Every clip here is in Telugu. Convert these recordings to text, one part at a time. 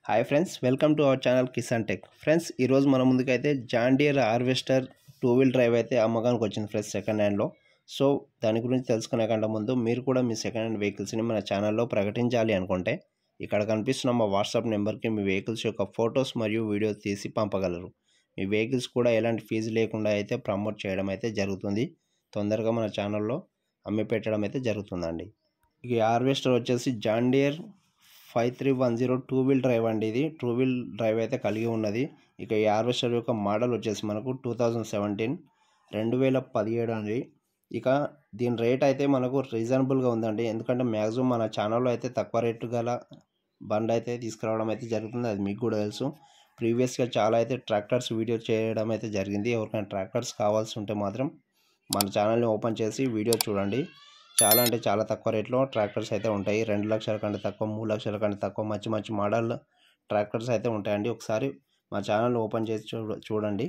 Hi friends, welcome to our channel Kisan tech. Friends, ఈరోజు మన ముందుకైతే John Deere harvester 2 wheel drive అయితే అమ్మకానికి వచ్చింది ఫ్రెండ్స్, సెకండ్ హ్యాండ్లో. సో దాని గురించి తెలుసుకునే కంటే ముందు మీరు కూడా మీ సెకండ్ హ్యాండ్ వెహికల్స్ని మన ఛానల్లో ప్రకటించాలి అనుకుంటే ఇక్కడ కనిపిస్తున్న మా వాట్సాప్ నెంబర్కి మీ వెహికల్స్ యొక్క ఫొటోస్ మరియు వీడియోస్ తీసి పంపగలరు. మీ వెహికల్స్ కూడా ఎలాంటి ఫీజు లేకుండా అయితే ప్రమోట్ చేయడం అయితే జరుగుతుంది. తొందరగా మన ఛానల్లో అమ్మి పెట్టడం అయితే జరుగుతుందండి. ఈ హార్వెస్టర్ వచ్చేసి జాన్ డియర్ 5310 2 వీల్ డ్రైవ్ అండి. ఇది 2 వీల్ డ్రైవ్ అయితే కలిగి ఉన్నది. ఇక ఈ హార్వెస్టర్ యొక్క మోడల్ వచ్చేసి మనకు 2017 అండి. ఇక దీని రేట్ అయితే మనకు రీజనబుల్గా ఉందండి. ఎందుకంటే మ్యాక్సిమం మన ఛానల్లో అయితే తక్కువ రేటు గల బండ్ అయితే తీసుకురావడం అయితే జరుగుతుంది. అది మీకు కూడా తెలుసు. ప్రీవియస్గా చాలా అయితే ట్రాక్టర్స్ వీడియో చేయడం అయితే జరిగింది. ఎవరికైనా ట్రాక్టర్స్ కావాల్సి ఉంటే మాత్రం మన ఛానల్ని ఓపెన్ చేసి వీడియో చూడండి. చాలా అంటే చాలా తక్కువ రేట్లో ట్రాక్టర్స్ అయితే ఉంటాయి. 2 లక్షల కంటే తక్కువ, 3 లక్షల కంటే తక్కువ మంచి మంచి మోడల్ ట్రాక్టర్స్ అయితే ఉంటాయండి. ఒకసారి మా ఛానల్ ఓపెన్ చేసి చూడండి.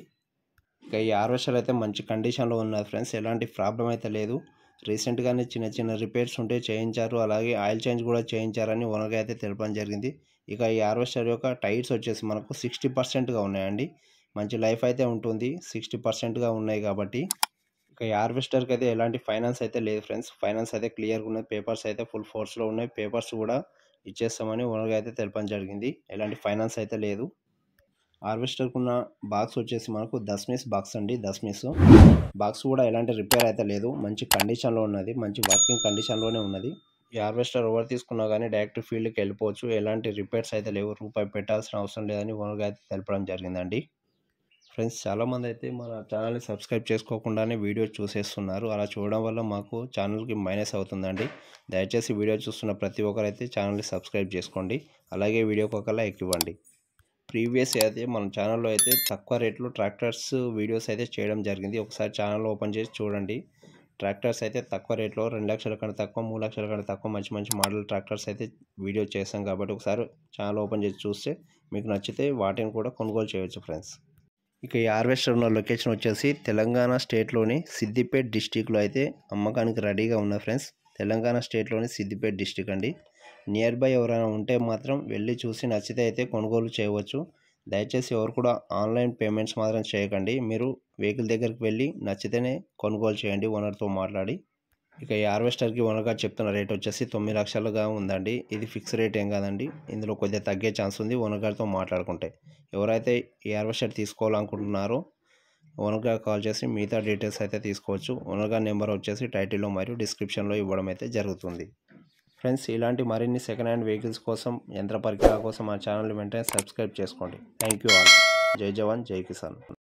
ఇక ఈ హార్వెస్టర్ అయితే మంచి కండిషన్లో ఉన్నది ఫ్రెండ్స్, ఎలాంటి ప్రాబ్లం అయితే లేదు. రీసెంట్గానే చిన్న చిన్న రిపేర్స్ ఉంటే చేయించారు, అలాగే ఆయిల్ చేంజ్ కూడా చేయించారని ఓనర్గా అయితే తెలపడం జరిగింది. ఇక ఈ హార్వెస్టర్ యొక్క టైర్స్ వచ్చేసి మనకు 60%గా ఉన్నాయండి. మంచి లైఫ్ అయితే ఉంటుంది. 60%గా ఉన్నాయి కాబట్టి ఇక ఈ హార్వెస్టర్కి అయితే ఎలాంటి ఫైనాన్స్ అయితే లేదు ఫ్రెండ్స్. ఫైనాన్స్ అయితే క్లియర్గా ఉన్నాయి. పేపర్స్ అయితే ఫుల్ ఫోర్స్లో ఉన్నాయి. పేపర్స్ కూడా ఇచ్చేస్తామని ఓనర్గా అయితే తెలపడం జరిగింది. ఎలాంటి ఫైనాన్స్ అయితే లేదు. హార్వెస్టర్కి ఉన్న బాక్స్ వచ్చేసి మనకు దస్మిస్ బాక్స్ అండి. దస్మిస్ బాక్స్ కూడా ఎలాంటి రిపేర్ అయితే లేదు. మంచి కండిషన్లో ఉన్నది. మంచి వర్కింగ్ కండిషన్లోనే ఉన్నది. ఈ హార్వెస్టర్ ఎవరు తీసుకున్నా కానీ డైరెక్ట్ ఫీల్డ్కి వెళ్ళిపోవచ్చు. ఎలాంటి రిపేర్స్ అయితే లేవు. రూపాయి పెట్టాల్సిన అవసరం లేదని ఓనర్గా అయితే తెలపడం జరిగిందండి. ఫ్రెండ్స్, చాలామంది అయితే మన ఛానల్ని సబ్స్క్రైబ్ చేసుకోకుండానే వీడియో చూసేస్తున్నారు. అలా చూడడం వల్ల మాకు ఛానల్కి మైనస్ అవుతుందండి. దయచేసి వీడియో చూస్తున్న ప్రతి ఒక్కరైతే ఛానల్ని సబ్స్క్రైబ్ చేసుకోండి. అలాగే వీడియోకి ఒక లైక్ ఇవ్వండి. ప్రీవియస్ అయితే మన ఛానల్లో అయితే తక్కువ రేట్లో ట్రాక్టర్స్ వీడియోస్ అయితే చేయడం జరిగింది. ఒకసారి ఛానల్ ఓపెన్ చేసి చూడండి. ట్రాక్టర్స్ అయితే తక్కువ రేట్లో 2 లక్షల కంటే తక్కువ, 3 లక్షల కంటే తక్కువ మంచి మంచి మోడల్ ట్రాక్టర్స్ అయితే వీడియో చేస్తాం. కాబట్టి ఒకసారి ఛానల్ ఓపెన్ చేసి చూస్తే మీకు నచ్చితే వాటిని కూడా కొనుగోలు చేయవచ్చు ఫ్రెండ్స్. ఇక ఈ హార్వెస్టర్ ఉన్న లొకేషన్ వచ్చేసి తెలంగాణ స్టేట్లోని సిద్దిపేట్ డిస్టిక్లో అయితే అమ్మకానికి రెడీగా ఉన్న ఫ్రెండ్స్. తెలంగాణ స్టేట్లోని సిద్దిపేట్ డిస్టిక్ అండి. నియర్ బై ఎవరైనా ఉంటే మాత్రం వెళ్ళి చూసి నచ్చితే అయితే కొనుగోలు చేయవచ్చు. దయచేసి ఎవరు కూడా ఆన్లైన్ పేమెంట్స్ మాత్రం చేయకండి. మీరు వెహికల్ దగ్గరికి వెళ్ళి నచ్చితేనే కొనుగోలు చేయండి ఓనర్తో మాట్లాడి. ఇక ఈ హార్వెస్టర్కి ఓనర్గా చెప్తున్న రేట్ వచ్చేసి 9 లక్షలుగా ఉందండి. ఇది ఫిక్స్ రేట్ ఏం కాదండి. ఇందులో కొద్దిగా తగ్గే ఛాన్స్ ఉంది ఓనర్ గారితో మాట్లాడుకుంటే. ఎవరైతే ఈ హార్వెస్టర్ తీసుకోవాలనుకుంటున్నారో ఓనర్ గారు కాల్ చేసి మిగతా డీటెయిల్స్ అయితే తీసుకోవచ్చు. ఓనర్ గారి నెంబర్ వచ్చేసి టైటిల్లో మరియు డిస్క్రిప్షన్లో ఇవ్వడం అయితే జరుగుతుంది. ఫ్రెండ్స్, ఇలాంటి మరిన్ని సెకండ్ హ్యాండ్ వెహికల్స్ కోసం, యంత్ర పరికరాల కోసం మా ఛానల్ వెంటనే సబ్స్క్రైబ్ చేసుకోండి. Thank you all. జై జవాన్, జై కిసాన్.